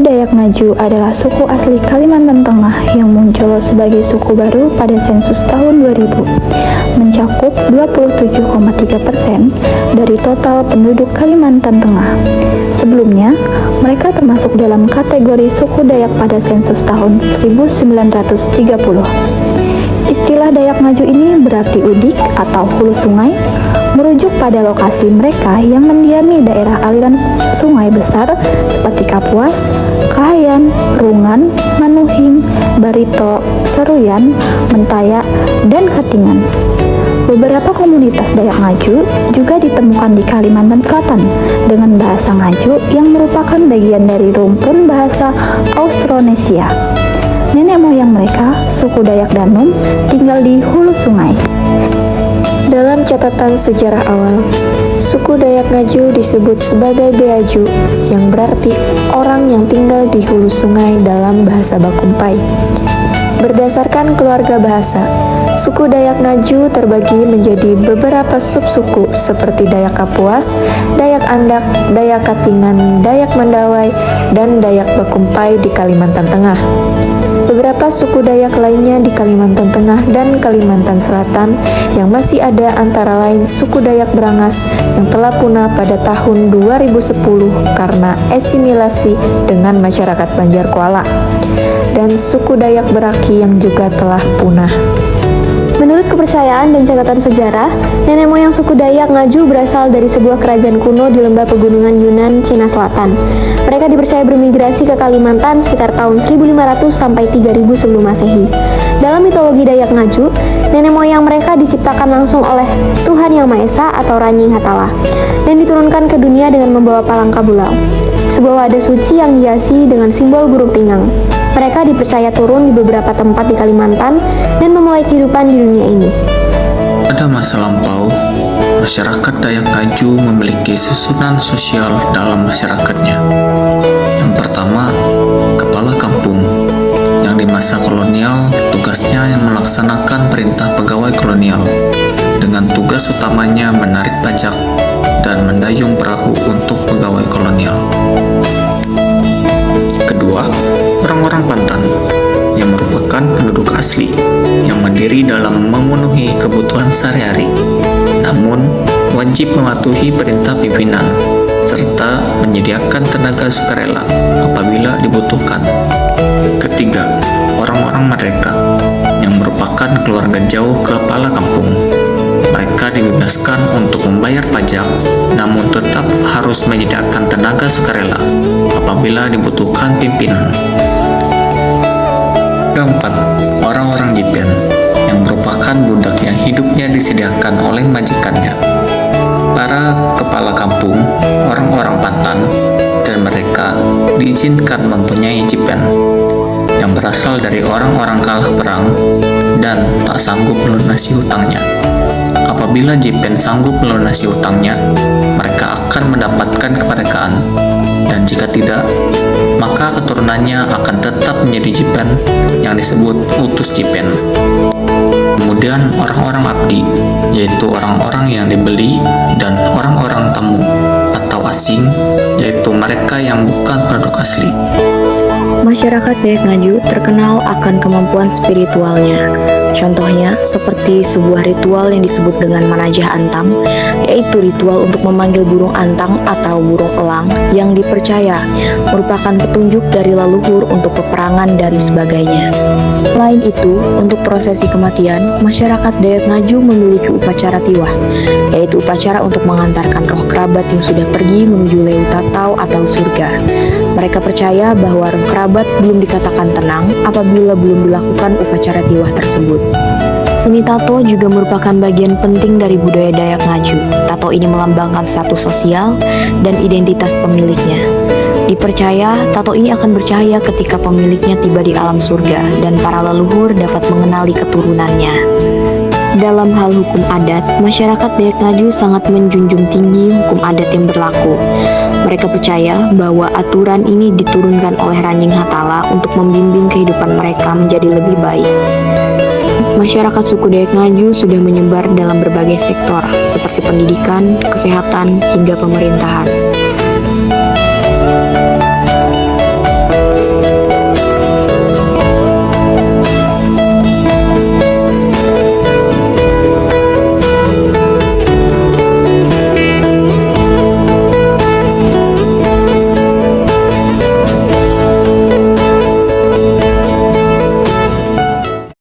Suku Dayak Ngaju adalah suku asli Kalimantan Tengah yang muncul sebagai suku baru pada sensus tahun 2000, mencakup 27,3% dari total penduduk Kalimantan Tengah. Sebelumnya, mereka termasuk dalam kategori suku Dayak pada sensus tahun 1930. Istilah Dayak Ngaju ini berarti udik atau hulu sungai, merujuk pada lokasi mereka yang mendiami daerah aliran sungai besar seperti Kapuas, Kahayan, Rungan, Manuhing, Barito, Seruyan, Mentaya, dan Katingan. Beberapa komunitas Dayak Ngaju juga ditemukan di Kalimantan Selatan dengan bahasa Ngaju yang merupakan bagian dari rumpun bahasa Austronesia. Nenek moyang mereka, suku Dayak Danum, tinggal di hulu sungai. Dalam catatan sejarah awal, suku Dayak Ngaju disebut sebagai Beaju, yang berarti orang yang tinggal di hulu sungai dalam bahasa Bakumpai. Berdasarkan keluarga bahasa, suku Dayak Ngaju terbagi menjadi beberapa subsuku seperti Dayak Kapuas, Dayak Andak, Dayak Katingan, Dayak Mandawai, dan Dayak Bakumpai di Kalimantan Tengah. Beberapa suku Dayak lainnya di Kalimantan Tengah dan Kalimantan Selatan yang masih ada antara lain suku Dayak Brangas yang telah punah pada tahun 2010 karena asimilasi dengan masyarakat Banjar Kuala, dan suku Dayak Beraki yang juga telah punah. Menurut kepercayaan dan catatan sejarah, nenek moyang suku Dayak Ngaju berasal dari sebuah kerajaan kuno di lembah pegunungan Yunan, Cina Selatan. Mereka dipercaya bermigrasi ke Kalimantan sekitar tahun 1500 sampai 3000 sebelum Masehi. Dalam mitologi Dayak Ngaju, nenek moyang mereka diciptakan langsung oleh Tuhan Yang Maha Esa atau Ranying Hatala dan diturunkan ke dunia dengan membawa palang kabulau, sebuah wadah suci yang dihiasi dengan simbol burung tinggang. Mereka dipercaya turun di beberapa tempat di Kalimantan dan memulai kehidupan di dunia ini. Pada masa lampau, masyarakat Dayak Ngaju memiliki susunan sosial dalam masyarakatnya. Yang pertama, kepala kampung, yang di masa kolonial tugasnya yang melaksanakan perintah pegawai kolonial, dengan tugas utamanya menarik pajak dan mendayung perahu untuk pegawai kolonial. Kedua, orang-orang Pantan, yang merupakan penduduk asli yang mandiri dalam memenuhi kebutuhan sehari-hari, namun wajib mematuhi perintah pimpinan serta menyediakan tenaga sukarela apabila dibutuhkan. Ketiga, orang-orang mereka yang merupakan keluarga jauh kepala kampung. Mereka dibebaskan untuk membayar pajak, namun tetap harus menyediakan tenaga sukarela apabila dibutuhkan pimpinan. Keempat, orang-orang Jipen, yang merupakan budak yang hidupnya disediakan oleh majikannya. Para kepala kampung, orang-orang Pantan, dan mereka diizinkan mempunyai Jipen, yang berasal dari orang-orang kalah perang dan tak sanggup melunasi hutangnya. Apabila Jipen sanggup melunasi hutangnya, mereka akan mendapatkan kemerdekaan, dan jika tidak, maka keturunannya akan tetap menjadi Jipen yang disebut utus Jipen. Kemudian orang-orang abdi, yaitu orang-orang yang dibeli, dan orang-orang tamu atau asing, yaitu mereka yang bukan penduduk asli. Masyarakat Dayak Ngaju terkenal akan kemampuan spiritualnya. Contohnya seperti sebuah ritual yang disebut dengan Manajah Antang, yaitu ritual untuk memanggil burung antang atau burung elang yang dipercaya merupakan petunjuk dari leluhur untuk peperangan dan sebagainya. Selain itu, untuk prosesi kematian, masyarakat Dayak Ngaju memiliki upacara tiwah, yaitu upacara untuk mengantarkan roh kerabat yang sudah pergi menuju Leu Tatau atau surga. Mereka percaya bahwa roh kerabat belum dikatakan tenang apabila belum dilakukan upacara tiwah tersebut. Seni tato juga merupakan bagian penting dari budaya Dayak Ngaju. Tato ini melambangkan status sosial dan identitas pemiliknya. Dipercaya, tato ini akan bercahaya ketika pemiliknya tiba di alam surga dan para leluhur dapat mengenali keturunannya. Dalam hal hukum adat, masyarakat Dayak Ngaju sangat menjunjung tinggi hukum adat yang berlaku. Mereka percaya bahwa aturan ini diturunkan oleh Ranying Hatala untuk membimbing kehidupan mereka menjadi lebih baik. Masyarakat suku Dayak Ngaju sudah menyebar dalam berbagai sektor, seperti pendidikan, kesehatan, hingga pemerintahan.